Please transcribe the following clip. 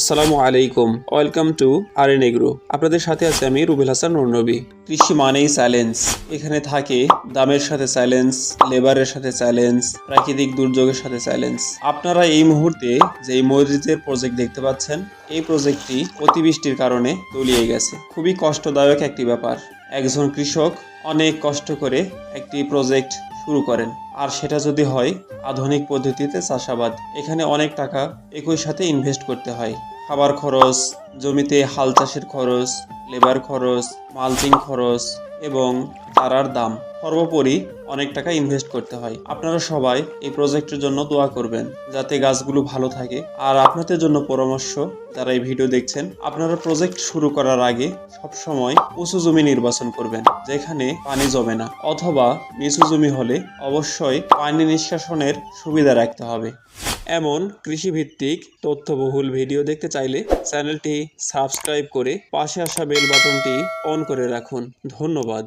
আসসালামু আলাইকুম, welcome to R agro. আপনাদের সাথে আছে আমি রুবেল হাসান নূরনবী। কৃষি মানেই চ্যালেঞ্জ। এখানে থাকে দামের সাথে চ্যালেঞ্জ, লেবারের সাথে চ্যালেঞ্জ, প্রাকৃতিক দুর্যোগের সাথে চ্যালেঞ্জ। আপনারা এই মুহূর্তে যে মরিচের প্রজেক্ট দেখতে পাচ্ছেন, এই প্রজেক্টটি অতিবৃষ্টির কারণে তলিয়ে গেছে। খুবই কষ্টদায়ক একটি ব্যাপার। একজন কৃষক অনেক কষ্ট করে একটি প্রজেক্ট শুরু করেন, আর সেটা যদি হয় আধুনিক পদ্ধতিতে চাষাবাদ, এখানে অনেক টাকা একই সাথে ইনভেস্ট করতে হয়। খাবার খরচ, জমিতে হাল চাষের খরচ, লেবার খরচ, মালচিং খরচ এবং চারার দাম, সর্বোপরি অনেক টাকা ইনভেস্ট করতে হয়। আপনারা সবাই এই প্রজেক্টের জন্য দোয়া করবেন যাতে গাছগুলো ভালো থাকে। আর আপনাদের জন্য পরামর্শ, যারা এই ভিডিও দেখছেন, আপনারা প্রজেক্ট শুরু করার আগে সবসময় উঁচু জমি নির্বাচন করবেন যেখানে পানি জমে না, অথবা নিচু জমি হলে অবশ্যই পানি নিষ্কাশনের সুবিধা রাখতে হবে। এমন কৃষিভিত্তিক তথ্যবহুল ভিডিও দেখতে চাইলে চ্যানেলটি সাবস্ক্রাইব করে পাশে আসা বেল বাটনটি অন করে রাখুন। ধন্যবাদ।